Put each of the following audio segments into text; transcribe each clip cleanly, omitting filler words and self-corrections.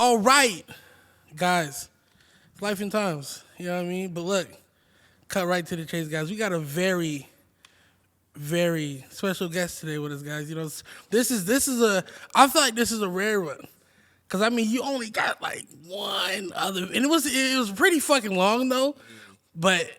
All right, guys. Life and times. You know what I mean? But look, cut right to the chase, guys. We got a very, very special guest today with us, guys. You know, I feel like this is a rare one. Cause I mean, you only got like one other, and it was pretty fucking long though, but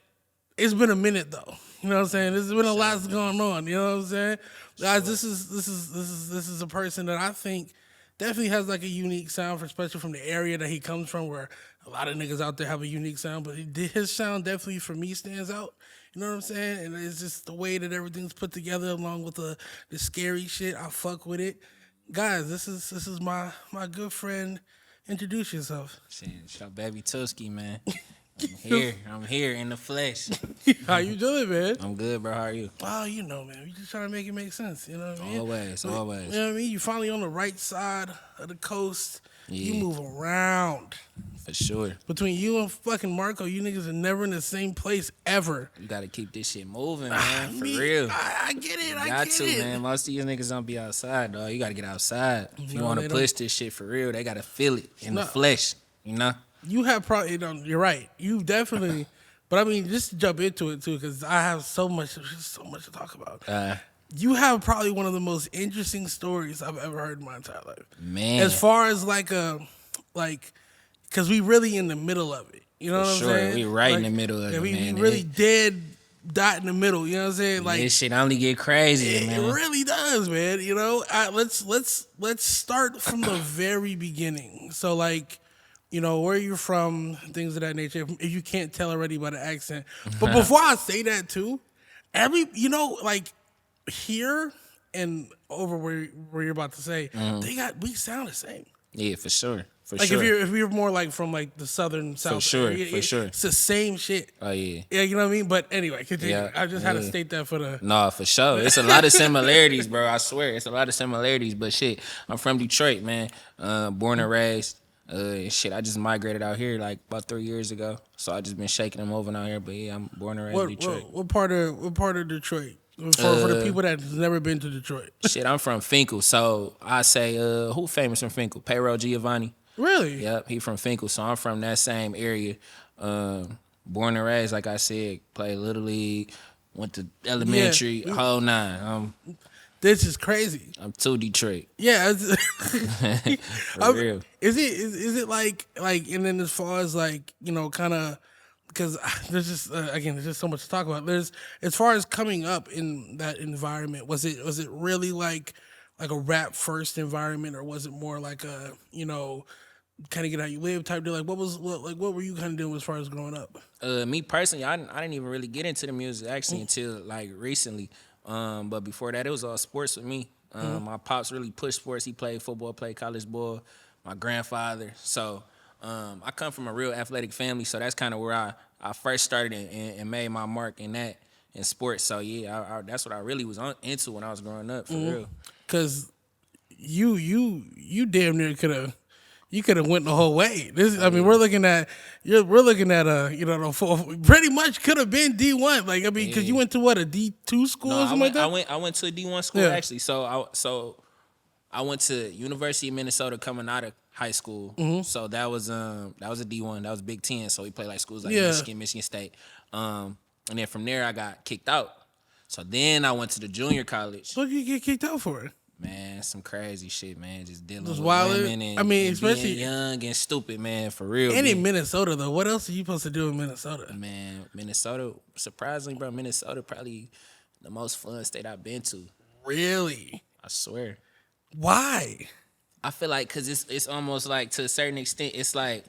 it's been a minute though. You know what I'm saying? There's been a lot going on. You know what I'm saying, guys? This is a person that I think definitely has like a unique sound, especially from the area that he comes from, where a lot of niggas out there have a unique sound, but his sound definitely for me stands out. You know what I'm saying? And it's just the way that everything's put together, along with the scary shit. I fuck with it. Guys, this is my good friend. Introduce yourself. Shit, it's your baby Tusky, man. I'm here in the flesh. How you doing, man? I'm good, bro. How are you? Oh, you know, man. We just trying to make it make sense. You know what I mean? Always. You know what I mean? You finally on the right side of the coast. Yeah. You move around. For sure. Between you and fucking Marco, you niggas are never in the same place ever. You gotta keep this shit moving, man. For real. I get it. I get it. Man. Most of these niggas don't be outside, dog. You gotta get outside. If you want to push this shit for real, they gotta feel it in the flesh, you know? You have probably, you're right. You definitely, but I mean, just to jump into it too, because I have so much to talk about. You have probably one of the most interesting stories I've ever heard in my entire life. Man. As far as because we really in the middle of it. You know what I'm saying? We right in the middle of it, man. We really dot in the middle. You know what I'm saying? Like, this shit only get crazy, man. It really does, man. You know, let's start from the very beginning. So, like, you know, where you're from, things of that nature. If you can't tell already by the accent. But before I say that too, like here and over where you're about to say, we sound the same. Yeah, for sure. If you're more like from like the southern south, for sure, it's the same shit. Oh yeah, you know what I mean. But anyway, continue. Yeah, I just had to state that for the. No, for sure. It's a lot of similarities, bro. I swear, it's a lot of similarities. But shit, I'm from Detroit, man. Born and raised. Shit, I just migrated out here like about 3 years ago. So I just been shaking and moving out here. But yeah, I'm born and raised in Detroit. What part of Detroit? For the people that's never been to Detroit. Shit, I'm from Finkel. So I say, who famous from Finkel? Payroll Giovanni. Really? Yep, he from Finkel. So I'm from that same area. Born and raised, like I said, played Little League, went to elementary, whole nine. This is crazy. I'm to Detroit. Yeah. For real. Is it like, and then as far as like, you know, kind of, because there's just again, there's just so much to talk about. There's, as far as coming up in that environment, was it really like a rap first environment, or was it more like a, you know, kind of get how you live type deal? Like what were you kind of doing as far as growing up? Me personally, I didn't even really get into the music actually until like recently. But before that, it was all sports with me. My pops really pushed sports. He played football, played college ball. My grandfather. So I come from a real athletic family. So that's kind of where I first started and made my mark in that, in sports. So yeah, that's what I really was into when I was growing up, for real. Cause you damn near could have went the whole way. We're looking at pretty much could have been D1. Like, I mean, because you went to what, a D2 school or something like that? I went to a D1 school actually. So I went to University of Minnesota coming out of high school. So that was a D1. That was Big Ten. So we played like schools like Michigan State. And then from there I got kicked out. So then I went to the junior college. What did you get kicked out for? Man, some crazy shit, man. Just dealing with wild, women and especially being young and stupid, man, for real. And in Minnesota, though. What else are you supposed to do in Minnesota? Man, Minnesota, surprisingly, bro, Minnesota probably the most fun state I've been to. Really? I swear. Why? I feel like because it's almost like, to a certain extent, it's like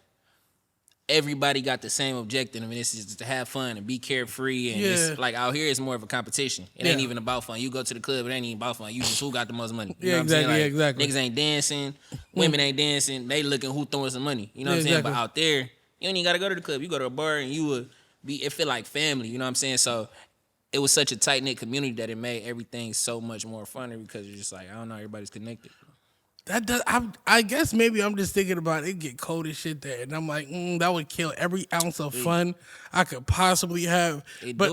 everybody got the same objective. I mean, it's just to have fun and be carefree. And it's like out here, it's more of a competition. It ain't even about fun. You go to the club, it ain't even about fun. You just who got the most money. You know what I'm saying? Like, exactly. Niggas ain't dancing, women ain't dancing. They looking who throwing some money. You know what I'm saying? But out there, you don't even got to go to the club. You go to a bar and it feel like family. You know what I'm saying? So it was such a tight-knit community that it made everything so much more funner, because you're just like, I don't know, everybody's connected. I guess maybe I'm just thinking about it get cold as shit there, and I'm like, that would kill every ounce of fun I could possibly have. But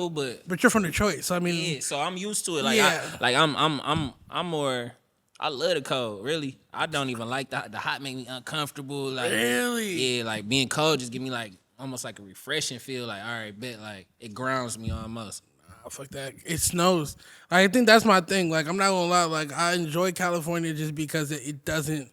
you're from Detroit, so I mean, so I'm used to it. Like, I'm more I love the cold, really. I don't even like the hot make me uncomfortable. Like, Really? yeah, like being cold just give me like almost like a refreshing feel. Like, all right, bet, like it grounds me almost. Oh, fuck that. It snows. I think that's my thing. Like I'm not gonna lie. Like I enjoy California just because it doesn't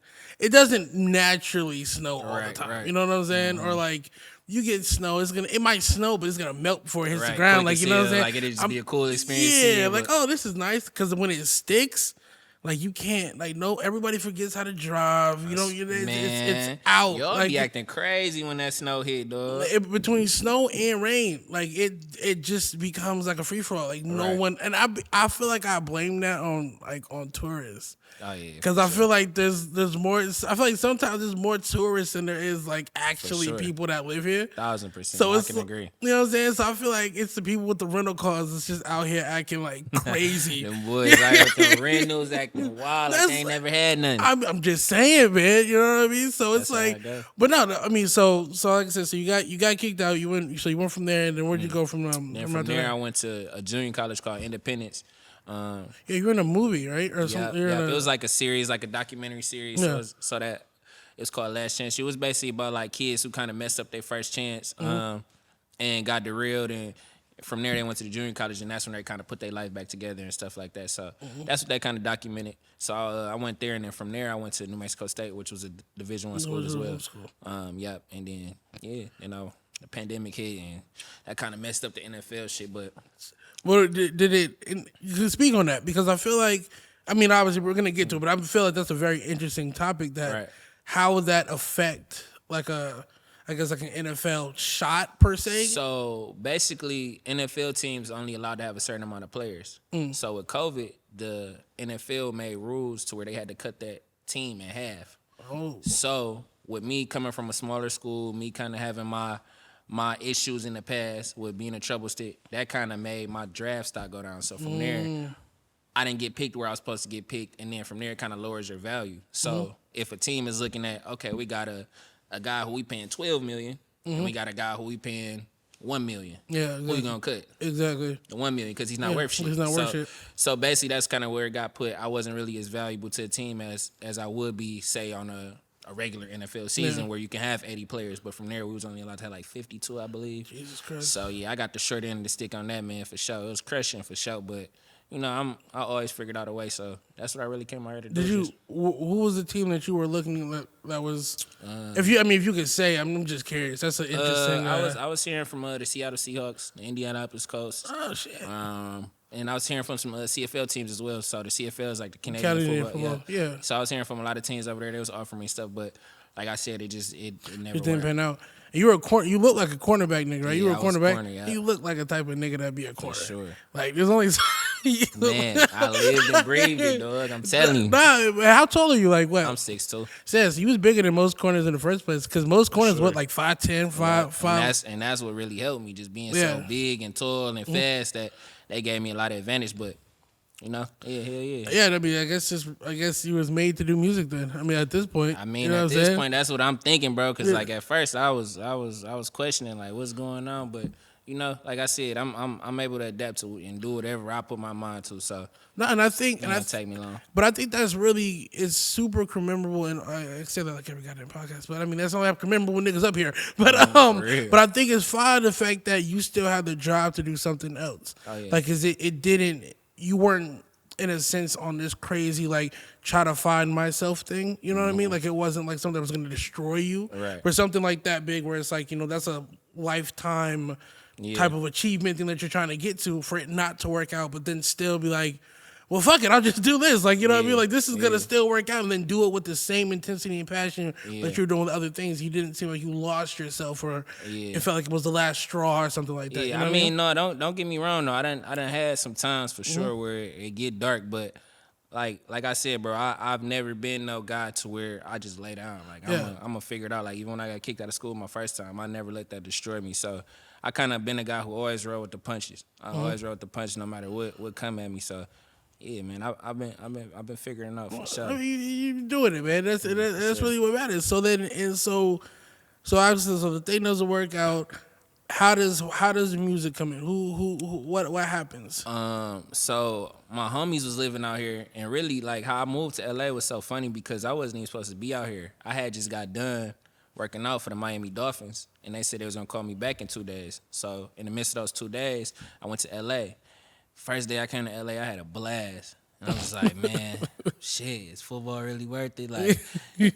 naturally snow all the Right, time. right. You know what I'm saying? Or like you get snow, it might snow, but it's gonna melt before it hits the Right, ground. quick Like as you know what I'm hell. saying? Like it'd just be a cool experience. To Yeah, you, like but oh, this is nice because when it sticks. Like you can't, like no, everybody forgets how to drive. You know, it's man, out. y'all Like be acting crazy when that snow hit, dog. between snow and rain, like it just becomes like a free for all. Like no Right. one, and I feel like I blame that on tourists. Oh yeah, Because for I sure. feel like there's more. I feel like sometimes there's more tourists than there is like actually sure. people that live here. 1000%. So I it's can agree. you know what I'm saying. So I feel like it's the people with the rental cars that's just out here acting like crazy. Them boys out with them rentals acting wild like That's they ain't never had nothing. I'm just saying, man. You know what I mean? So it's That's how like, it go. but no, I mean, so like I said, so you got kicked out. You went from there, and then where'd you go from Then from from after there, that? I went to a junior college called Independence. Yeah, you were in a movie, right? Or Yeah, something. yeah. It was like a series, like a documentary series. Yeah. So that it's called Last Chance. It was basically about like kids who kind of messed up their first chance, and got derailed. And from there, they went to the junior college, and that's when they kind of put their life back together and stuff like that. So that's what they kind of documented. So I went there, and then from there, I went to New Mexico State, which was a Division I school as well. Yep. And then the pandemic hit, and that kind of messed up the NFL shit, but. Well, did it? You can speak on that because I feel like, I mean, obviously we're gonna get to it, but I feel like that's a very interesting topic. That Right. how would that affect like I guess like an NFL shot per se? So basically, NFL teams only allowed to have a certain amount of players. So with COVID, the NFL made rules to where they had to cut that team in half. Oh, So with me coming from a smaller school, me kind of having my issues in the past with being a trouble stick, that kind of made my draft stock go down. So from there, I didn't get picked where I was supposed to get picked, and then from there, it kind of lowers your value. So if a team is looking at, okay, we got a guy who we paying $12 million, and we got a guy who we paying $1 million. yeah, Who you gonna cut? exactly. The $1 million, because he's not worth shit. he's not worth shit. So basically, that's kind of where it got put. I wasn't really as valuable to the team as I would be, say, on a regular NFL season where you can have 80 players, but from there we was only allowed to have like 52, I believe. Jesus Christ. So yeah, I got the short end of the stick on that, man, for sure. It was crushing for sure, but I always figured out a way. So that's what I really came out here to do. Did you? Who was the team that you were looking at that was? If you could say, I'm just curious. That's an interesting. I was hearing from the Seattle Seahawks, the Indianapolis Colts. Oh shit. And I was hearing from some CFL teams as well. So the CFL is like the Canadian football. Yeah. So I was hearing from a lot of teams over there. They was offering me stuff, but like I said, it never It didn't worked. pan out. And you were you look like a cornerback nigga, right? You were Yeah, a I was a cornerback. corner, yeah. You look like a type of nigga that'd be a corner. sure. Like there's only Man, I lived and breathed it, dog. I'm telling you. Nah, man, how tall are you? Like what? I'm 6'2". Says you was bigger than most corners in the first place because most corners what like 5'10", 5'5". And that's what really helped me, just being Yeah. so big and tall and fast that they gave me a lot of advantage. But hell yeah. Yeah, I mean, I guess you was made to do music then. I mean, at this point. I mean, you know at what I'm this saying? point, that's what I'm thinking, bro. Because Yeah. like at first, I was questioning like what's going on, but like I said, I'm able to adapt to it and do whatever I put my mind to. So No, and I think, it won't take me long. but I think that's really it's super commemorable, and I say that like every goddamn podcast. But I mean, that's only have commemorable niggas up here. But real. but I think it's fine the fact that you still have the drive to do something else. Oh, yeah. Like, cause you weren't in a sense on this crazy like try to find myself thing. You know what I mean? Like it wasn't like something that was going to destroy you, Right. But something like that big where it's like that's a lifetime. Yeah. Type of achievement thing that you're trying to get to for it not to work out, but then still be like, well, fuck it, I'll just do this. Like, you know what I mean? Like, this is going to still work out, and then do it with the same intensity and passion that you're doing with other things. You didn't seem like you lost yourself or it felt like it was the last straw or something like that. Yeah, you know I what mean, no, don't get me wrong. No, I done had some times for sure where it get dark, but like I said, bro, I've never been no guy to where I just lay down. Like I'm gonna figure it out. Like even when I got kicked out of school my first time, I never let that destroy me. So I kind of been a guy who always roll with the punches. I always roll with the punches no matter what come at me. So yeah, man, I've been figuring it out for sure. I mean, you doing it, man. That's really what matters. So then, so obviously, so the thing doesn't work out. How does music come in? Who what happens? So my homies was living out here, and really like how I moved to LA was so funny because I wasn't even supposed to be out here. I had just got done working out for the Miami Dolphins, and they said they was gonna call me back in 2 days. So in the midst of those 2 days, I went to LA. First day I came to LA, I had a blast. And I was like, man, shit, is football really worth it? Like,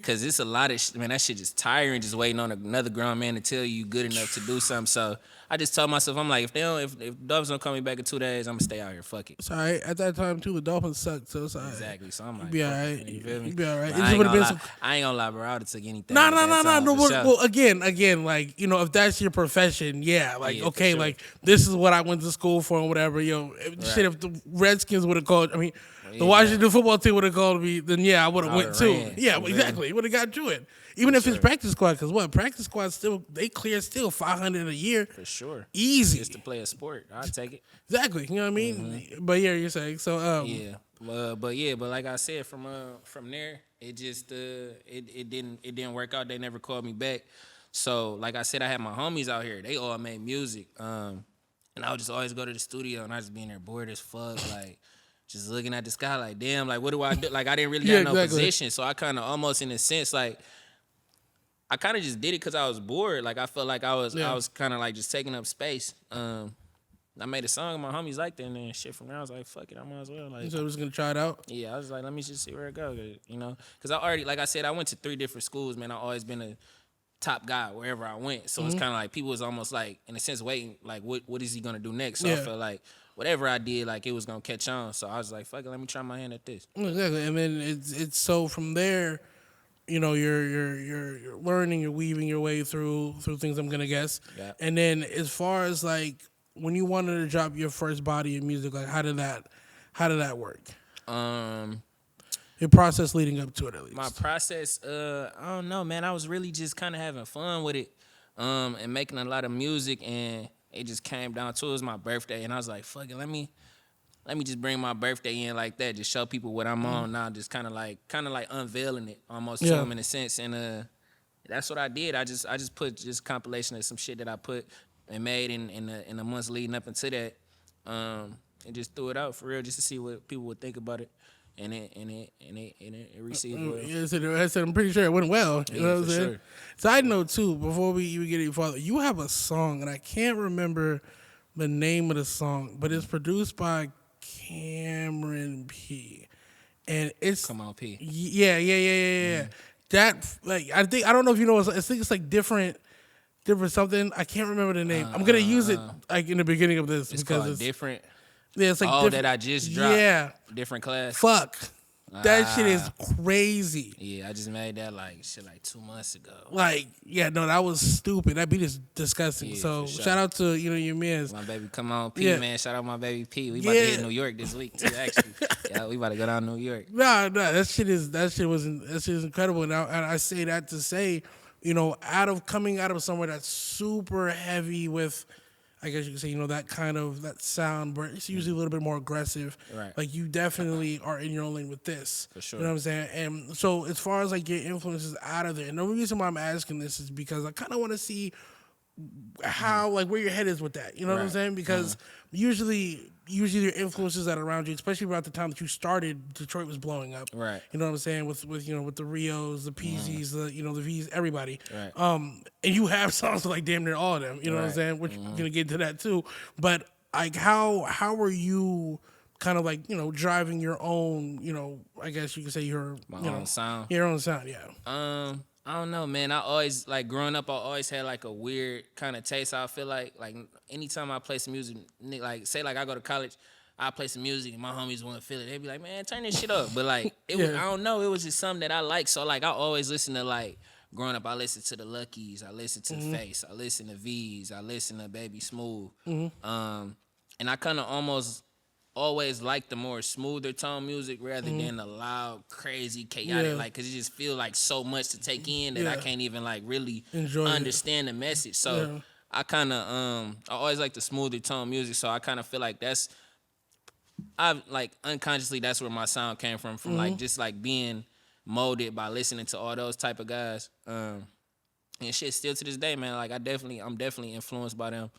cause it's a lot of man, that shit just tiring, just waiting on another grown man to tell you good enough to do something. So I just told myself, I'm like, if Dolphins don't call me back in 2 days, I'm gonna stay out here. Fuck it. It's all right. At that time too, the Dolphins sucked, so it's all right. Exactly. So I'm like, be all fuck right. it, you feel me? You be all right. But It I just ain't would have gonna been lie. some. I ain't gonna lie, bro. I would have took anything. No. at that time, for sure. Well, again, like if that's your profession, yeah, like Yeah, for okay, sure. like this is what I went to school for and whatever. Shit, if the Redskins would have called, the Washington football team would have called me, then yeah, I would have went too. ran. Yeah, You exactly. Would have got to it. Even if it's practice squad, because practice squad they clear still $500 a year. For sure. Easy. Just to play a sport, I'll take it. Exactly. You know what I mean? But yeah, you're saying so. Yeah, but like I said, from there, it just it didn't work out. They never called me back. So like I said, I had my homies out here. They all made music, and I would just always go to the studio, and I just be in there bored as fuck, like just looking at the sky, like damn, like what do I do? Like I didn't really have no position, so I kind of almost in a sense like. I kind of just did it because I was bored. Like I felt like I was kind of like just taking up space. I made a song and my homies liked it, and then shit from there I was like, fuck it, I might as well. Like, So I was gonna try it out. yeah, I was like, let me just see where it goes, because I already, like I said, I went to 3 different schools, man. I always been a top guy wherever I went, so it's kind of like people was almost like in a sense waiting, like what is he gonna do next? So I felt like whatever I did, like it was gonna catch on. So I was like, fuck it, let me try my hand at this. Exactly, and then it's so from there. You're learning, you're weaving your way through things, I'm gonna guess. Yeah. And then as far as like when you wanted to drop your first body of music, like how did that work? Your process leading up to it, at least. My process, I don't know, man. I was really just kind of having fun with it, and making a lot of music, and it just came down to it was my birthday, and I was like, fuck it, let me just bring my birthday in like that, just show people what I'm on now, just kind of like unveiling it almost to them in a sense, and that's what I did. I just put just compilation of some shit that I put and made in the months leading up into that, and just threw it out for real, just to see what people would think about it, and it received well. Yeah, I said I'm pretty sure it went well. You know what I'm saying? Sure. Side note too, before we even get any farther, you have a song, and I can't remember the name of the song, but it's produced by Cameron P. And it's Come on, P. Yeah. That I don't know if you know. I think it's like different something. I can't remember the name. I'm gonna use it like in the beginning of this It's because called it's different. Yeah, it's like Oh, different. that I just dropped. Yeah, Different class. fuck. That shit is crazy. Yeah, I just made that like 2 months ago. Like, yeah, no, that was stupid. That beat is disgusting. Yeah, so for sure. shout out to your mans. My baby, come on, P, Yeah. man. Shout out my baby P. We about to hit New York this week too. Actually, yeah, we about to go down to New York. Nah, that shit is incredible. And I say that to say, coming out of somewhere that's super heavy with, I guess you could say, that kind of that sound, but it's usually a little bit more aggressive. Right. Like you definitely are in your own lane with this. For sure. You know what I'm saying? And so as far as like your influences out of there, and the reason why I'm asking this is because I kind of want to see how like where your head is with that. You know what I'm Right. saying? Because usually your influences that are around you, especially about the time that you started, Detroit was blowing up. Right. You know what I'm saying? With with the Rios, the Peasies, the V's, everybody. Right. And you have songs with like damn near all of them. You know what I'm Right. saying? Which we're gonna get into that too. But like how are you kind of like, driving your own, I guess you could say your own sound. Your own sound, yeah. I don't know, man. I always like growing up. I always had like a weird kind of taste. I feel like anytime I play some music, like say like I go to college, I play some music and my homies want to feel it. They be like, man, turn this shit up. But like it was, I don't know. It was just something that I like. So like I always listen to like growing up. I listened to the Luckies. I listened to Face. I listened to V's. I listened to Baby Smooth. And I kind of always like the more smoother tone music rather than the loud, crazy, chaotic, like, cause it just feel like so much to take in that I can't even like really understand the message. So I kind of, I always like the smoother tone music. So I kind of feel like I like unconsciously that's where my sound came from like just like being molded by listening to all those type of guys. And shit, still to this day, man, like I'm definitely influenced by them.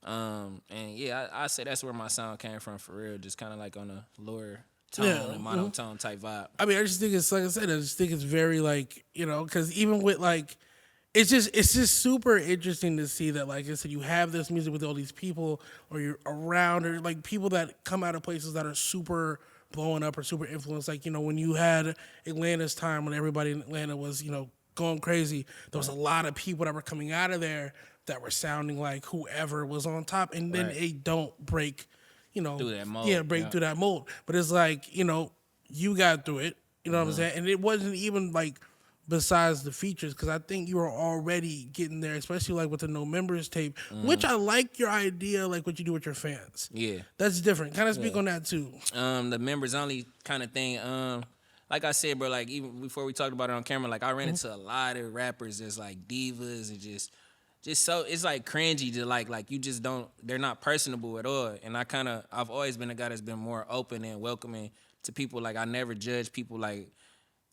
And yeah, I say that's where my sound came from for real. Just kind of like on a lower tone and monotone type vibe. I mean, I just think it's like I said. I just think it's very like because even with like, it's just super interesting to see that like I said, you have this music with all these people, or you're around, or like people that come out of places that are super blowing up or super influenced. Like when you had Atlanta's time when everybody in Atlanta was going crazy, there was a lot of people that were coming out of there that were sounding like whoever was on top, and then they don't break. Through that mold. Yeah, break through that mold. But it's like, you got through it. You know what I'm saying? And it wasn't even like besides the features, because I think you were already getting there, especially like with the No Members tape, which I like your idea, like what you do with your fans. Yeah. That's different. Kind of speak on that too. The members only kind of thing. Like I said, bro, like even before we talked about it on camera, like I ran into a lot of rappers that's like divas and just so it's like cringy to like you just don't, they're not personable at all. And I've always been a guy that's been more open and welcoming to people. Like I never judge people. Like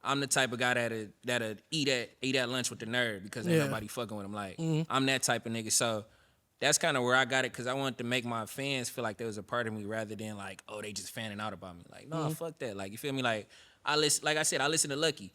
I'm the type of guy that'll eat at lunch with the nerd because ain't nobody fucking with him. Like I'm that type of nigga. So that's kind of where I got it, because I wanted to make my fans feel like there was a part of me rather than like, oh, they just fanning out about me. Like, no, fuck that. Like, you feel me? Like I listen to Lucky.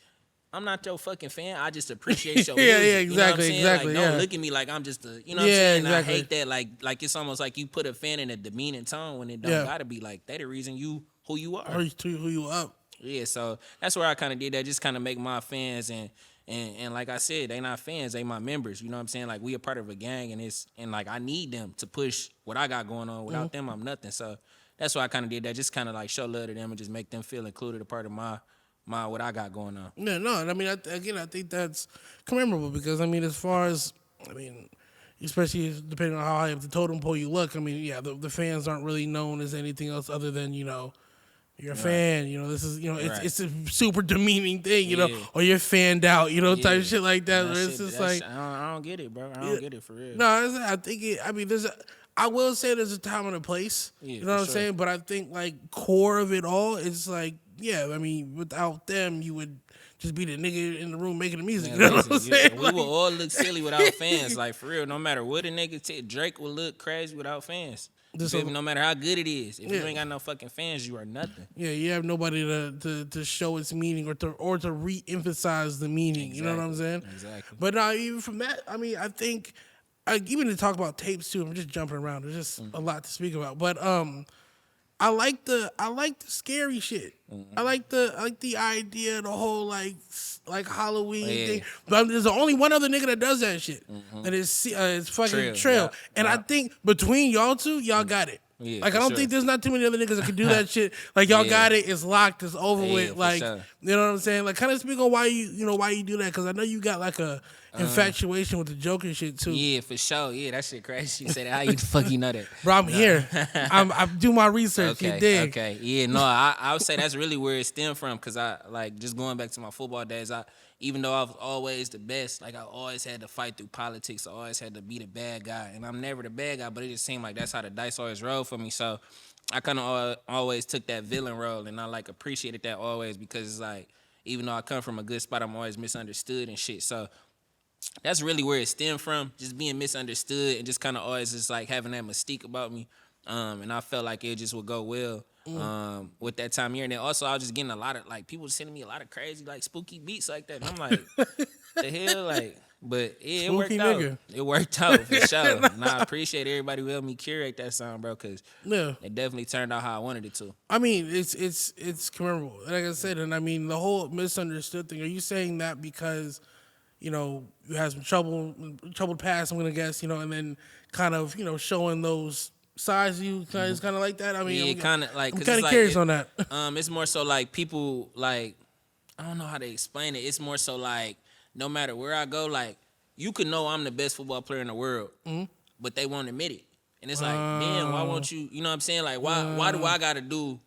I'm not your fucking fan. I just appreciate your music. Yeah, exactly, You know what I'm saying? Like, don't yeah. look at me like I'm just a, you know what I'm saying? Exactly. I hate that. Like it's almost like you put a fan in a demeaning tone when it don't gotta be like that. The reason who you are. Or who you up. Yeah, so that's where I kind of did that. Just kind of make my fans and like I said, they not fans, they my members. You know what I'm saying? Like we a part of a gang, and like I need them to push what I got going on. Without them, I'm nothing. So that's why I kind of did that. Just kind of like show love to them and just make them feel included, a part of my what I got going on. Yeah, no, I mean, I think that's commendable, because I mean, as far as especially depending on how high up the totem pole you look, I mean, yeah, the fans aren't really known as anything else other than you're a fan. This is it's a super demeaning thing, or you're fanned out, type shit like that. Where it's just like I don't get it, bro. I don't get it for real. No, I think it. I mean, I will say there's a time and a place. Yeah, you know what I'm sure. saying? But I think like core of it all, it's like, yeah, I mean, without them, you would just be the nigga in the room making the music. Man, you know what I'm listen, saying? we will all look silly without fans. Like for real, no matter what a nigga Drake will look crazy without fans. You feel me? No matter how good it is, if you ain't got no fucking fans, you are nothing. Yeah, you have nobody to show its meaning or to re-emphasize the meaning. Exactly. You know what I'm saying? Exactly. But even from that, I mean, I think even to talk about tapes too. I'm just jumping around. There's just a lot to speak about. But I like the scary shit. I like the idea, the whole like Halloween thing. But there's only one other nigga that does that shit, and it's fucking Trill. Yeah. And I think between y'all two, y'all got it. Yeah, like I don't think there's not too many other niggas that can do that shit. Like y'all got it. It's locked. It's over with. Like sure. you know what I'm saying. Like kind of speak on why why you do that, because I know you got like a infatuation with the Joker shit too. Yeah, for sure. Yeah, that shit crazy. You said that. How you the fuck you know that? Bro, I'm here. I do my research. You dig? Okay. Yeah, no, I would say that's really where it stemmed from, because I like just going back to my football days. Even though I was always the best, like I always had to fight through politics. I always had to be the bad guy, and I'm never the bad guy. But it just seemed like that's how the dice always rolled for me. So I kind of always took that villain role, and I like appreciated that always, because it's like even though I come from a good spot, I'm always misunderstood and shit. So that's really where it stemmed from, just being misunderstood and just kind of always just like having that mystique about me. And I felt like it just would go well with that time of year. And then also I was just getting a lot of like people sending me a lot of crazy like spooky beats like that. And I'm like, the hell, like, but yeah, it worked nigga. out. It worked out for sure. And I appreciate everybody who helped me curate that song, bro, because it definitely turned out how I wanted it to. I mean, it's commendable. Like I said, and I mean the whole misunderstood thing. Are you saying that because you had some troubled past, I'm gonna guess, and then kind of showing those sides of you is kind of like that? I mean, yeah, kind of like. I'm kind of curious on that. It's more so like people like, I don't know how to explain it. It's more so like no matter where I go, like you could know I'm the best football player in the world, but they won't admit it. And it's like, man, why won't you? You know what I'm saying? Like, why do I got to do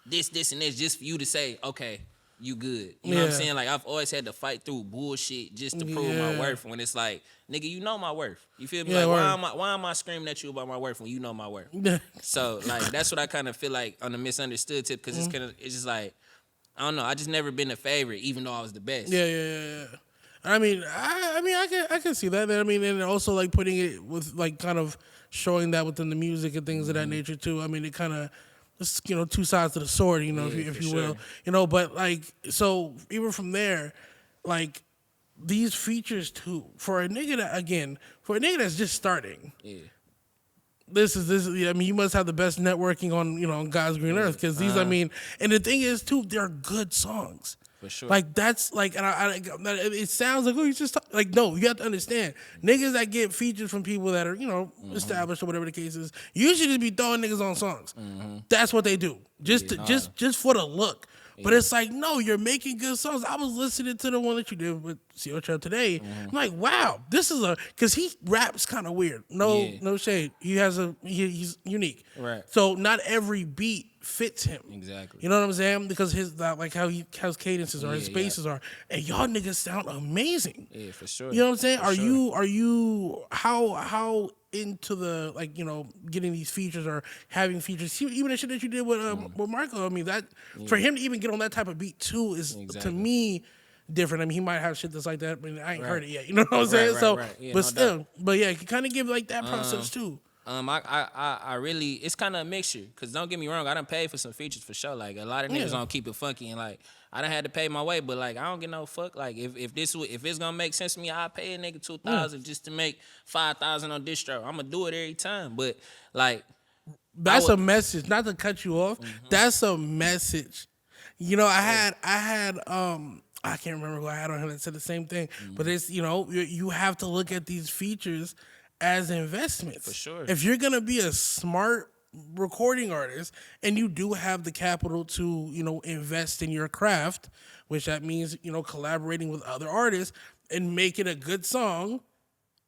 this, and this just for you to say, okay, you good? You know what I'm saying? Like I've always had to fight through bullshit just to prove my worth. When it's like, nigga, you know my worth. You feel me? Yeah, like why am I screaming at you about my worth when you know my worth? So like that's what I kind of feel like on the misunderstood tip, because it's just like, I don't know. I just never been a favorite, even though I was the best. Yeah. I can see that. I mean, and also like putting it with like kind of showing that within the music and things of that nature too. I mean, it kind of it's two sides to the sword, if Yeah, you, for if you will, sure. But like so even from there, like these features too for a nigga that's just starting. Yeah, I mean, you must have the best networking on God's green earth because these. I mean, and the thing is too, they're good songs. for sure. Like that's like, and it sounds like you just like no. You have to understand niggas that get features from people that are established or whatever the case is. You should just be throwing niggas on songs. That's what they do, just for the look. But it's like no, you're making good songs. I was listening to the one that you did with CO Trail today. I'm like, wow, this is because he raps kind of weird. No shade. He's unique. Right. So not every beat fits him. Exactly. You know what I'm saying? Because like how his cadences are, his spaces are, and y'all niggas sound amazing. Yeah, for sure. You know what I'm saying? For Are sure. you how into the like getting these features or having features? Even the shit that you did with Marco. I mean that for him to even get on that type of beat too is to Exactly. me different. I mean he might have shit that's like that, but I ain't heard Right. it yet. You know what I'm saying? right, So, right. Yeah, but no still, doubt. but yeah, you can kind of give like that process too. I really, it's kind of a mixture. Cause don't get me wrong, I done paid for some features for sure. Like a lot of niggas Yeah. don't keep it funky, and like I done had to pay my way, but like I don't get no fuck. Like if it's gonna make sense to me, I pay a nigga 2,000 just to make 5,000 on distro. I'ma do it every time. But like That's would- a message. Not to cut you off. That's a message. I had I can't remember who I had on here that said the same thing. But it's you have to look at these features as investments. For sure. If you're gonna be a smart recording artist and you do have the capital to invest in your craft, which that means collaborating with other artists and making a good song.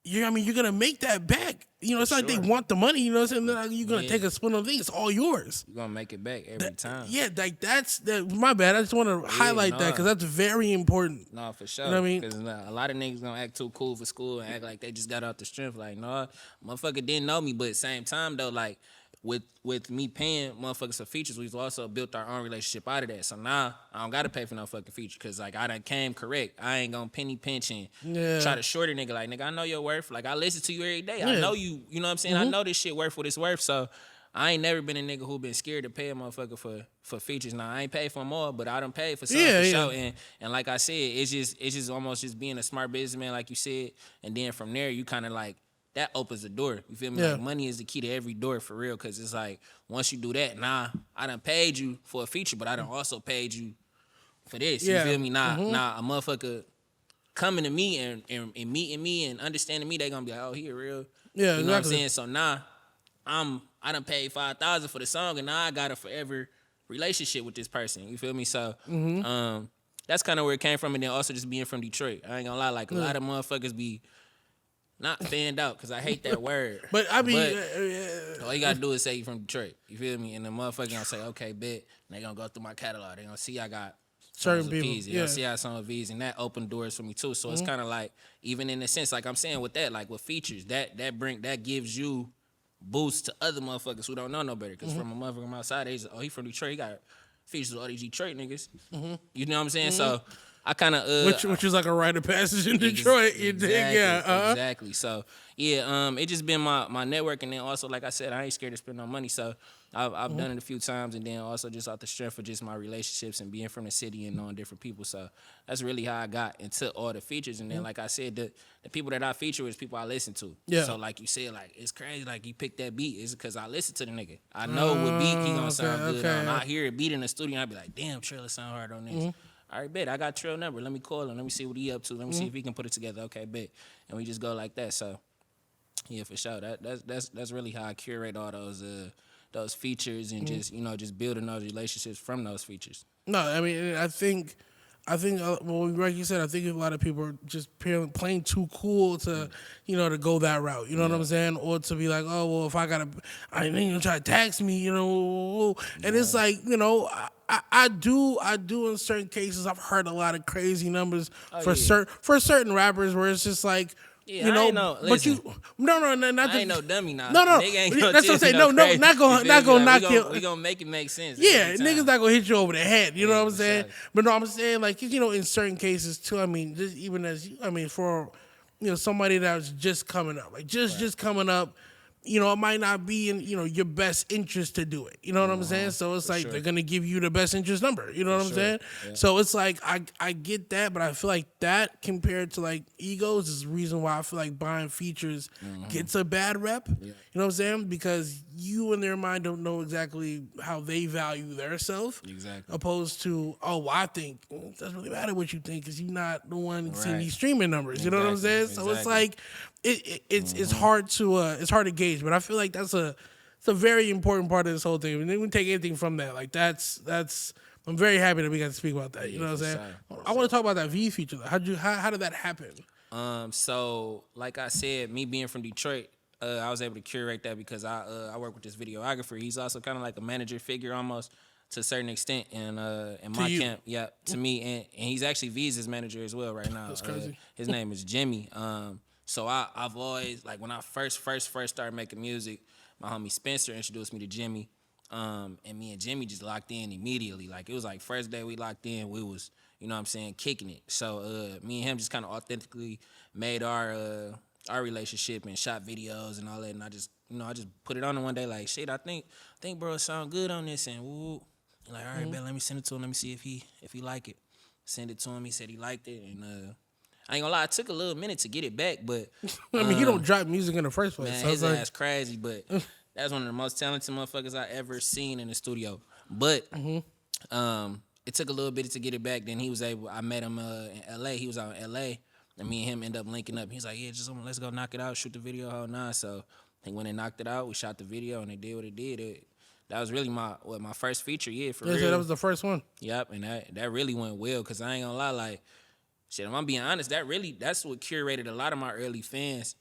You're gonna make that back. It's like they sure. want the money. You know what I'm saying? They're like, you're gonna Yeah. take a spin on things. It's all yours. you gonna make it back every time. Yeah, like that's my bad. I just want to highlight that because that's very important. No, for sure. know what I mean? Because a lot of niggas gonna act too cool for school and act like they just got out the strength. Like, no, motherfucker didn't know me. But at the same time, though, like, with me paying motherfuckers for features, we've also built our own relationship out of that. So now I don't gotta pay for no fucking feature because like I done came correct. I ain't gonna penny pinch and try to short a nigga. Like, nigga, I know your worth. Like, I listen to you every day. I know you. You know what I'm saying? I know this shit worth what it's worth. So I ain't never been a nigga who been scared to pay a motherfucker for features. Now I ain't paid for more, but I done paid for some for sure. And like I said, it's just almost just being a smart businessman, like you said. And then from there, you kind of like that opens the door. You feel me? Yeah. Like money is the key to every door for real. Cause it's like once you do that, I done paid you for a feature, but I done also paid you for this. Yeah. You feel me? Nah, a motherfucker coming to me and meeting me and understanding me, they gonna be like, oh, he a real. Yeah, You know what I'm exactly. saying? So now I done paid 5,000 for the song, and now I got a forever relationship with this person. You feel me? So that's kind of where it came from, and then also just being from Detroit. I ain't gonna lie, like a lot of motherfuckers be not fanned out because I hate that word. But I mean, All you gotta do is say you from Detroit. You feel me? And the motherfucker gonna say, okay, bet. And they gonna go through my catalog. They gonna see I got certain songs with people, V's. They gonna see I got some of V's, and that opened doors for me too. So it's kind of like, even in a sense, like I'm saying with that, like with features, that gives you boost to other motherfuckers who don't know no better. Because from a motherfucker from outside, they just, oh, he from Detroit, he got features with all these Detroit niggas. You know what I'm saying? So I kind of which is like a rite of passage in Detroit. You dig? Yeah. Exactly. So yeah, it just been my network, and then also like I said, I ain't scared to spend no money. So I've done it a few times, and then also just off the strength of just my relationships and being from the city and knowing different people. So that's really how I got into all the features. And then like I said, the people that I feature is people I listen to. Yeah. So like you said, like it's crazy. Like you picked that beat, is because I listen to the nigga. I know what beat he gonna sound good on. I hear a beat in the studio, and I be like, damn, Trailer sound hard on this. All right, bet. I got Trail number. Let me call him. Let me see what he up to. Let me see if he can put it together. Okay, bet. And we just go like that. So, yeah, for sure. That's really how I curate all those features and just building those relationships from those features. No, I mean, I think, well, like you said, I think a lot of people are just playing too cool to, to go that route. You know what I'm saying? Or to be like, oh, well, if I ain't gonna try to tax me, And it's like, I do in certain cases. I've heard a lot of crazy numbers for certain rappers where it's just like, Yeah, You I know, ain't no. but Listen, not I ain't no dummy now. no, Nigga ain't gonna that's what I'm tell saying. you No, crazy. not You feel gonna me? knock you. We gonna make it make sense. Yeah, Every niggas time. not gonna hit you over the head. You know what I'm for saying? sure. But no, I'm saying like you know, in certain cases too. I mean, just even as I mean, for somebody that's just coming up, like just coming up. It might not be in your best interest to do it. You know what I'm saying? So it's like sure. they're gonna give you the best interest number. You know what I'm sure. saying? Yeah. So it's like I get that, but I feel like that compared to like egos is the reason why I feel like buying features gets a bad rep. You know what I'm saying? Because you in their mind don't know exactly how they value their self. Exactly. Opposed to, well, I think it doesn't really matter what you think because you're not the one seeing Right. these streaming numbers. You know what I'm saying? Exactly. So it's like it's hard to gauge, but I feel like it's a very important part of this whole thing. And then we take anything from that. Like that's I'm very happy that we got to speak about that. You know what I'm saying? I want to talk about that V feature. Though. How did that happen? So like I said, me being from Detroit, I was able to curate that because I work with this videographer. He's also kind of like a manager figure almost to a certain extent in my camp. Yeah, to me, and he's actually Visa's manager as well right now. That's crazy. His name is Jimmy. So I've always like when I first started making music, my homie Spencer introduced me to Jimmy. And me and Jimmy just locked in immediately. Like it was like first day we locked in, we was, you know what I'm saying, kicking it. So me and him just kind of authentically made our relationship and shot videos and all that. And I just put it on him one day like, shit, I think bro, it sound good on this. And woo, like, all right, man, let me send it to him. Let me see if he like it. Send it to him. He said he liked it. And I ain't gonna lie, it took a little minute to get it back, but I mean, he don't drop music in the first place. man, So his it's like, ass crazy, but that's one of the most talented motherfuckers I ever seen in the studio. But it took a little bit to get it back. Then I met him in L.A. He was out in L.A. and me and him end up linking up. He's like, yeah, just let's go knock it out, shoot the video, whole nine. So he went and knocked it out. We shot the video, and it did what it did. That was really my first feature, for real. so that was the first one. Yep, and that really went well because I ain't gonna lie, like, shit, if I'm being honest, that's what curated a lot of my early fans.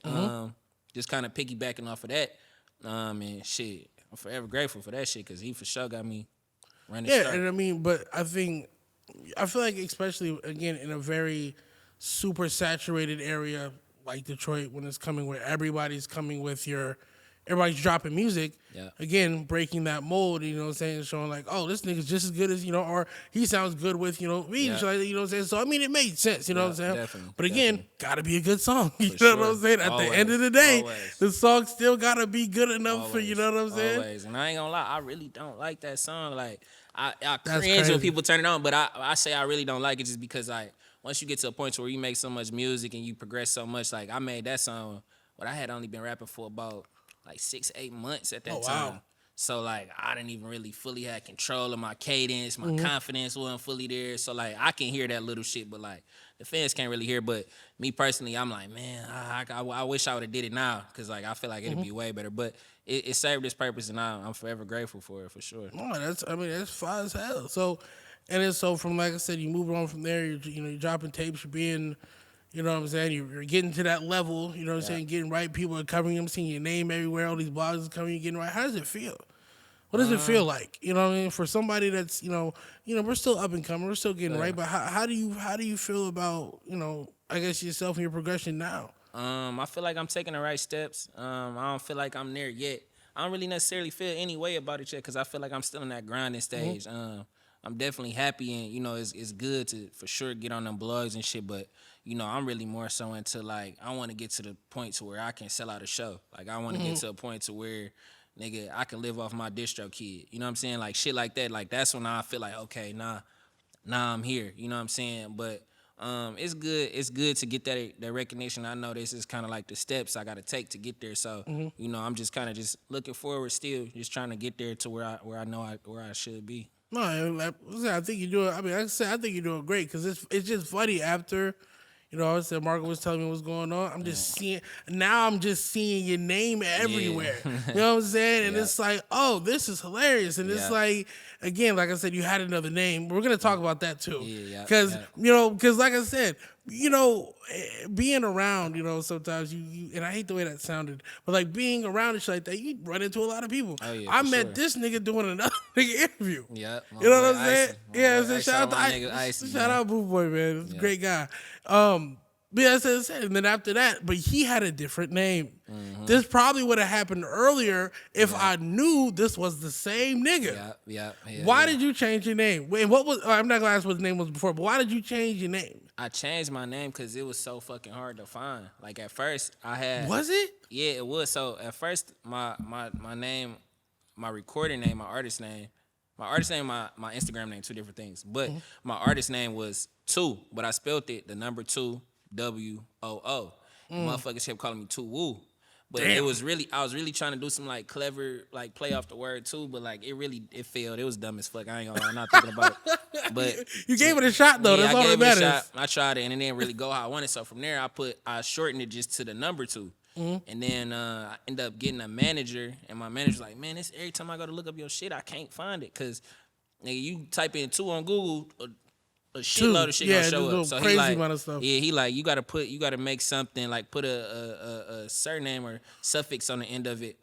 Just kind of piggybacking off of that. And shit, I'm forever grateful for that shit because he for sure got me running. Yeah, and I mean, but I feel like especially again in a very super saturated area like Detroit, when it's coming where everybody's coming with everybody's dropping music. Yeah. Again, breaking that mold, you know what I'm saying? Showing like, oh, this nigga's just as good as, or he sounds good with, me, Yeah. you know what I'm saying? So, I mean, it made sense, you know what I'm saying? Definitely, but again, definitely. gotta be a good song. You know sure. what I'm saying? At Always, the end of the day, always. the song still gotta be good enough for, you know what I'm saying? Always. And I ain't gonna lie, I really don't like that song. Like, I That's cringe crazy. when people turn it on, but I say I really don't like it just because, like, once you get to a point where you make so much music and you progress so much, like, I made that song, but I had only been rapping for about, like, 6-8 months at that time. Wow. So, like, I didn't even really fully have control of my cadence. My confidence wasn't fully there. So, like, I can hear that little shit, but, like, the fans can't really hear. But me personally, I'm like, man, I wish I would have did it now because, like, I feel like it'd be way better. But it served its purpose, and I'm forever grateful for it, for sure. No, that's fine as hell. So, and then so from like I said, you move on from there. You're dropping tapes. You're being, you know what I'm saying. You're getting to that level. You know what I'm saying. Getting right. People are covering them, seeing your name everywhere. All these blogs are covering you, getting right. How does it feel? What does it feel like? You know what I mean. For somebody that's we're still up and coming. We're still getting right. But how do you feel about I guess yourself and your progression now? I feel like I'm taking the right steps. I don't feel like I'm there yet. I don't really necessarily feel any way about it yet because I feel like I'm still in that grinding stage. I'm definitely happy and, it's good to, for sure, get on them blogs and shit, but, I'm really more so into, like, I want to get to the point to where I can sell out a show. Like, I want to get to a point to where, nigga, I can live off my distro kid. You know what I'm saying? Like, shit like that. Like, that's when I feel like, okay, nah, I'm here. You know what I'm saying? But it's good to get that recognition. I know this is kind of like the steps I got to take to get there. So, I'm just kind of just looking forward still, just trying to get there to where I know where I should be. No, I think you're doing. I mean, like I said, I think you're doing great because it's just funny after. I said Marco was telling me what's going on. I'm just seeing your name everywhere. You know what I'm saying? And it's like, oh, this is hilarious. And it's like, again, like I said, you had another name. We're gonna talk about that too. Because because like I said, being around, sometimes you and I hate the way that sounded, but like being around and shit like that, you run into a lot of people. Oh, yeah, I for met sure. this nigga doing another nigga interview. Yeah, You know what I'm saying? Icy. Yeah, Boy, shout out to my nigga Icy, shout man. out Boo Boy, man. He's a great guy. But that's what I said. And then after that, but he had a different name. This probably would have happened earlier if I knew this was the same nigga. Yeah. Why did you change your name? And what was? I'm not gonna ask what his name was before, but why did you change your name? I changed my name because it was so fucking hard to find. Like at first, I had. Was it? Yeah, it was. So at first, my name, my recording name, my artist name, my Instagram name, two different things. But my artist name was Two, but I spelled it the number 2 WOO. Motherfuckers kept calling me Two Woo. But Damn. it was really, I was really trying to do some like clever, like play off the word too, but like it failed. It was dumb as fuck. I ain't gonna lie, I'm not thinking about it. But You gave it a shot though. yeah, That's I all that gave it a matters. shot. I tried it and it didn't really go how I wanted. So from there, I shortened it just to the number 2. And then I ended up getting a manager, and my manager's like, man, this every time I go to look up your shit, I can't find it, cause nigga, you type in 2 on Google, a shitload of shit gonna show up. So crazy he like, amount of stuff. yeah, he like, you gotta make something like put a surname or suffix on the end of it,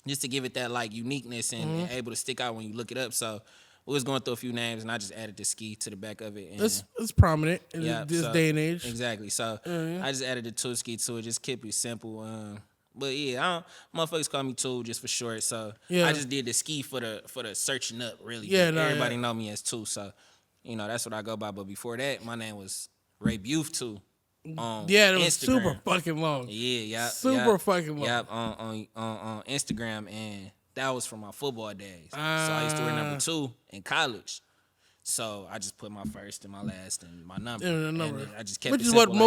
just to give it that like uniqueness and able to stick out when you look it up. So we was going through a few names, and I just added the ski to the back of it. And It's prominent in this day and age. Exactly. So I just added the Two ski to it, just keep it simple. But yeah, motherfuckers call me Two just for short. So I just did the ski for the searching up, really. Yeah, Everybody know me as Two, so you know that's what I go by. But before that, my name was Ray Buth Two. Yeah, it was Instagram. super fucking long. Yeah, super fucking long. Yeah, on Instagram, and that was from my football days. So I used to wear number 2 in college. So I just put my first and my last and my number. And number. And I just kept Which it is simple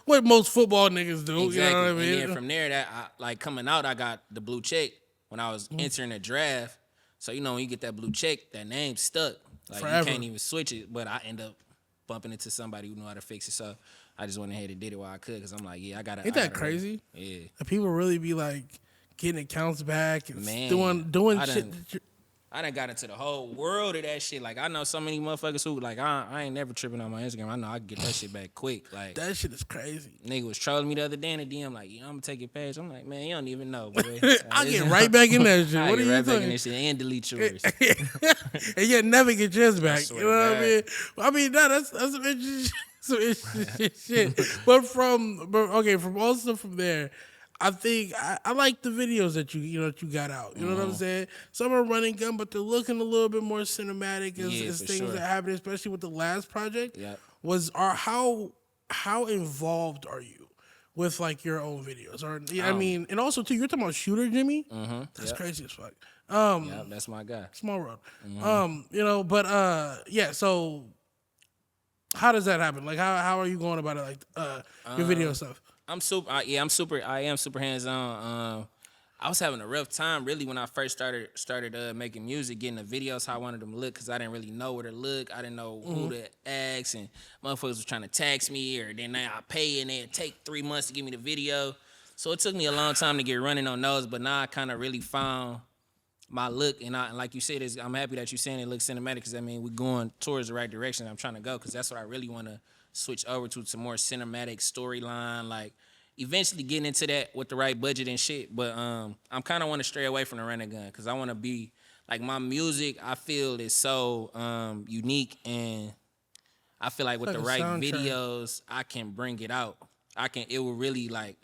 what most football niggas do. Exactly. You know what I mean? And then from there, that like coming out, I got the blue check when I was entering the draft. So you know when you get that blue check, that name stuck. Like Forever. you can't even switch it. But I end up bumping into somebody who knew how to fix it. So I just went ahead and did it while I could, because I'm like, yeah, I gotta. Ain't that crazy? Yeah. And people really be like getting accounts back and Man, doing I shit. I done got into the whole world of that shit. Like I know so many motherfuckers who like I ain't never tripping on my Instagram. I know I can get that shit back quick. Like That shit is crazy. nigga was trolling me the other day in the DM like, I'm gonna take your page. I'm like, man, you don't even know, boy. I get right back in that shit. I What are get you right back in talking? this shit and delete yours. And you never get yours back. You swear know to what I mean? I mean, no, that's some interesting, some interesting shit. But from also from there, I think I like the videos that you got out. You know what I'm saying? Some are running gun, but they're looking a little bit more cinematic as for things sure. that happen, especially with the last project. Yeah. How involved are you with like your own videos? Or I mean, and also too, you're talking about Shooter Jimmy. That's crazy as fuck. Yeah, that's my guy. Small world. Yeah. So how does that happen? Like, how are you going about it? Like, your video stuff. I am super hands-on. I was having a rough time really when I first started making music, getting the videos how I wanted them to look, because I didn't really know where to look. I didn't know who to ask, and motherfuckers was trying to tax me, or then I pay and then take 3 months to give me the video. So it took me a long time to get running on those, but now I kind of really found my look, and like you said, I'm happy that you're saying it looks cinematic, because I mean we're going towards the right direction. I'm trying to go, because that's what I really want to switch over to some more cinematic storyline, like eventually getting into that with the right budget and shit. But I'm kind of want to stray away from the running gun, because I want to be like, my music I feel is so unique, and I feel like with the right videos I can bring it out. It will really like,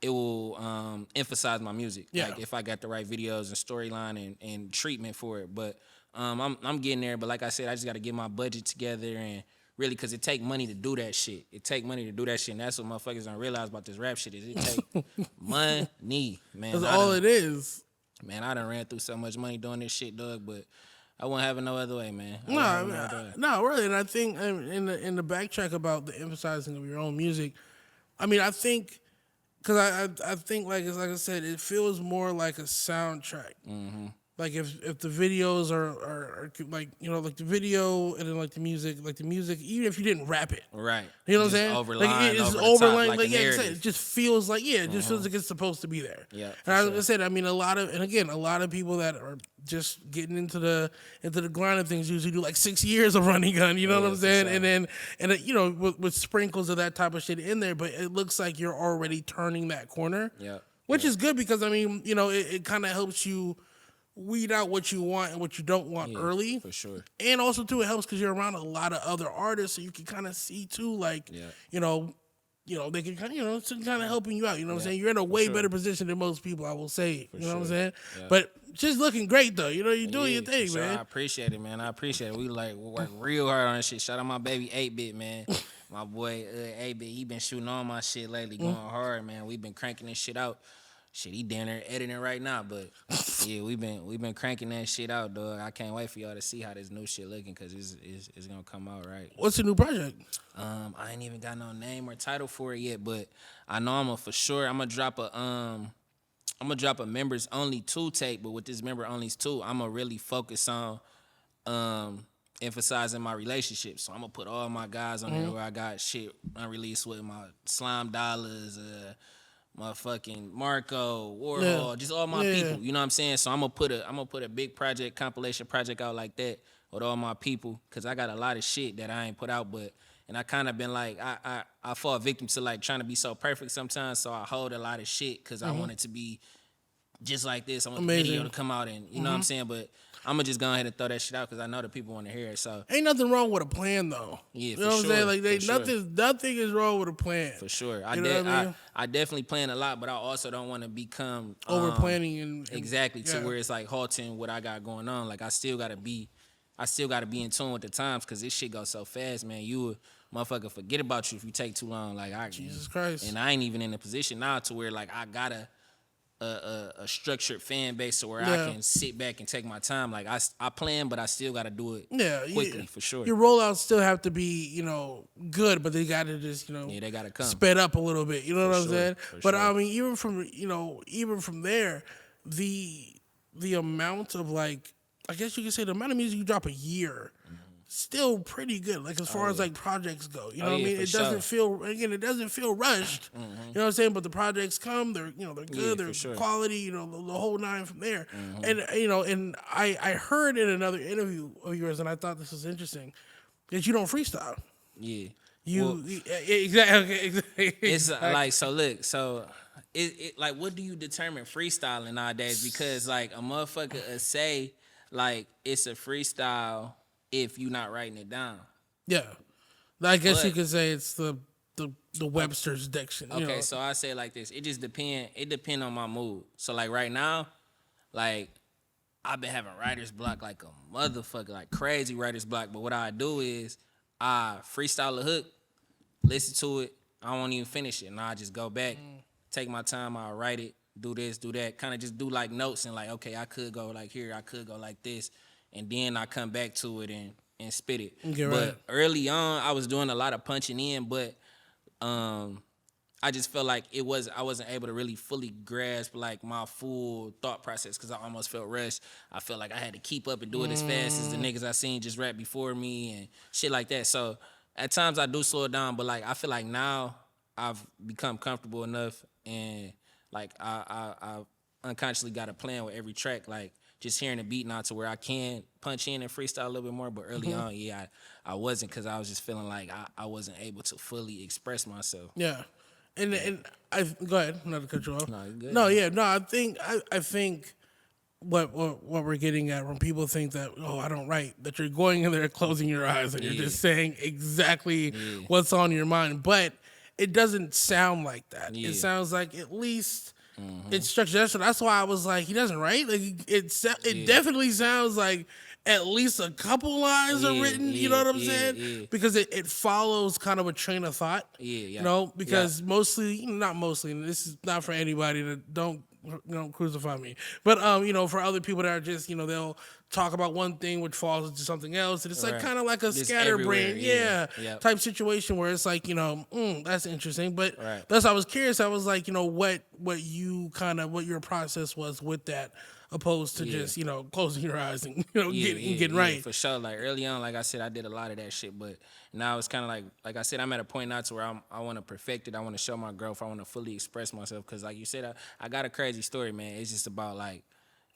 it will emphasize my music. Yeah. Like if I got the right videos and storyline and treatment for it. But I'm getting there. But like I said, I just got to get my budget together, and really, because it take money to do that shit. And that's what motherfuckers don't realize about this rap shit, is it take money, man. That's all it is. Man, I done ran through so much money doing this shit, dog, but I won't have it no other way, man. No, really. And I think in the backtrack about the emphasizing of your own music, I mean, I think, because I think, like I said, it feels more like a soundtrack. Like if the videos are like, like the video and then like the music, even if you didn't rap it, right? You know what I'm saying? Like it's overlaying, like it just feels like it just feels like it's supposed to be there. Yeah. And like I said, I mean, a lot of people that are just getting into the grind of things usually do like 6 years of running gun. You know what I'm saying? Sure. And with sprinkles of that type of shit in there, but it looks like you're already turning that corner. Yeah. Which is good, because I mean, it kind of helps you weed out what you want and what you don't want early. For sure. And also, too, it helps because you're around a lot of other artists, so you can kind of see, too, like, they can kind of, helping you out. You know what I'm saying? You're in a way better position than most people, I will say. You know what I'm saying? Yeah. But just looking great though. You're doing your thing, for sure. man. I appreciate it, man. I appreciate it. We work real hard on this shit. Shout out my baby 8-Bit, man. My boy 8-Bit, he been shooting all my shit lately, going hard, man. We been cranking this shit out. Shit, he down there editing right now, but yeah, we been cranking that shit out, dog. I can't wait for y'all to see how this new shit looking, cause it's gonna come out right. What's the new project? I ain't even got no name or title for it yet, but I know I'm gonna drop a members only 2 tape, but with this member only 2, I'm gonna really focus on emphasizing my relationship. So I'm gonna put all my guys on there where I got shit unreleased with my Slime Dollars, motherfucking Marco, Warhol, just all my people. You know what I'm saying? So I'm gonna put a big project, compilation project out like that with all my people, cause I got a lot of shit that I ain't put out, and I kind of been like, I fall victim to like trying to be so perfect sometimes, so I hold a lot of shit cause I want it to be just like this. I want the video to come out and, you know what I'm saying? But I'm going to just go ahead and throw that shit out because I know the people want to hear it. So ain't nothing wrong with a plan, though. Yeah, you know what I'm saying? Like, sure. nothing is wrong with a plan. For sure. You know what I mean? I definitely plan a lot, but I also don't want to become over planning and exactly to where it's like halting what I got going on. Like I still gotta be in tune with the times because this shit goes so fast, man. You a motherfucker forget about you if you take too long. Like Jesus Christ. And I ain't even in a position now to where like I gotta a structured fan base so where I can sit back and take my time. Like I plan, but I still got to do it quickly for sure. Your rollouts still have to be, good, but they got to just, they got to come sped up a little bit. You know what I'm saying? But sure. I mean, even from there, the amount of like, I guess you could say the amount of music you drop a year. Still pretty good, like as far as like projects go. You know what I mean? It doesn't feel rushed. You know what I'm saying? But the projects come, they're good, they're quality. The whole nine from there. And and I heard in another interview of yours, and I thought this was interesting, that you don't freestyle. Yeah. Exactly. It's like it like what do you determine freestyling nowadays? Because like a motherfucker say like it's a freestyle if you're not writing it down. Yeah. I guess you could say it's the Webster's dictionary. Okay, so I say it like this. It just depend on my mood. So like right now, like I've been having writer's block like a motherfucker, like crazy writer's block. But what I do is I freestyle a hook, listen to it, I won't even finish it. And I just go back, take my time, I'll write it, do this, do that. Kind of just do like notes and like, okay, I could go like here, I could go like this. And then I come back to it and spit it. But early on, I was doing a lot of punching in, but I just felt like I wasn't able to really fully grasp like my full thought process because I almost felt rushed. I felt like I had to keep up and do it as fast as the niggas I seen just rap before me and shit like that. So at times I do slow it down, but like I feel like now I've become comfortable enough and like I unconsciously got a plan with every track, like just hearing the beat now to where I can punch in and freestyle a little bit more. But early on, I wasn't because I was just feeling like I wasn't able to fully express myself. Yeah. And I go ahead, not to cut you off. No, you good. No, yeah, no. I think what we're getting at when people think that I don't write, that you're going in there closing your eyes and you're just saying exactly what's on your mind, but it doesn't sound like that. It sounds like at least it's structured. That's why I was like, he doesn't write. Like it definitely sounds like at least a couple lines are written, you know what I'm saying? Because it follows kind of a train of thought. Because mostly, not mostly, and this is not for anybody that don't crucify me. But for other people that are just, they'll talk about one thing which falls into something else. And it's like kind of like a scatterbrain, type situation where it's like, that's interesting. But that's why I was curious. I was like, what your process was with that, opposed to just, closing your eyes and, getting right. For sure. Like early on, like I said, I did a lot of that shit, but now it's kind of like I said, I'm at a point now to where I want to perfect it. I want to show my growth. I want to fully express myself. Cause like you said, I got a crazy story, man. It's just about like,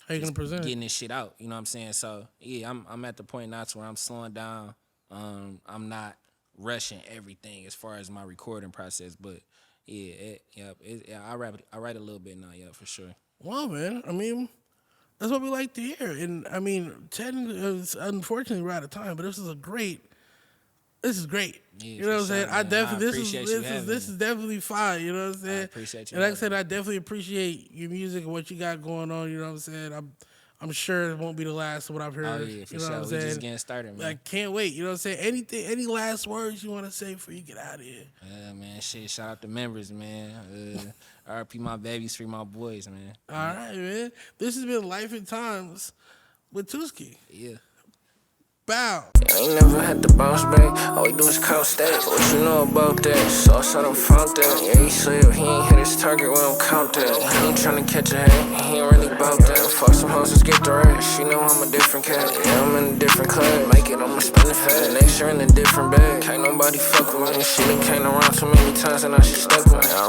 how you gonna present getting this shit out. You know what I'm saying? So yeah, I'm at the point now to where I'm slowing down. I'm not rushing everything as far as my recording process, but I write a little bit now, for sure. Well, man, I mean, that's what we like to hear. And I mean, Ted is unfortunately we're out of time, but this is a great this is great. Yeah, You know what I'm for saying? sure, I man. definitely I appreciate you having this me. is definitely fine. You know what I'm saying? appreciate you And like I having said, I definitely appreciate your music and what you got going on. You know what I'm saying? I'm sure it won't be the last of what I've heard. Oh yeah, for You know sure. what I'm We just saying? getting started, I man. can't wait. You know what I'm saying? Anything, any last words you want to say before you get out of here? Man, shit. Shout out to members, man. RP my babies, free my boys, man. All right, man. This has been Lyfe N Tymes with Tuski. Yeah. Bow. I ain't never had to bounce back. All we do is count stacks. What you know about that? Sauce out on fountain. Yeah, he slip. He ain't hit his target when I'm count that. He ain't tryna catch a hat. He ain't really bout that. Fuck some houses, get the rest. She know I'm a different cat. Yeah, I'm in a different class. Make it, I'ma spend it fast. Next year in a different bag. Can't nobody fuck with me. She done came around too many times and now she stuck with me.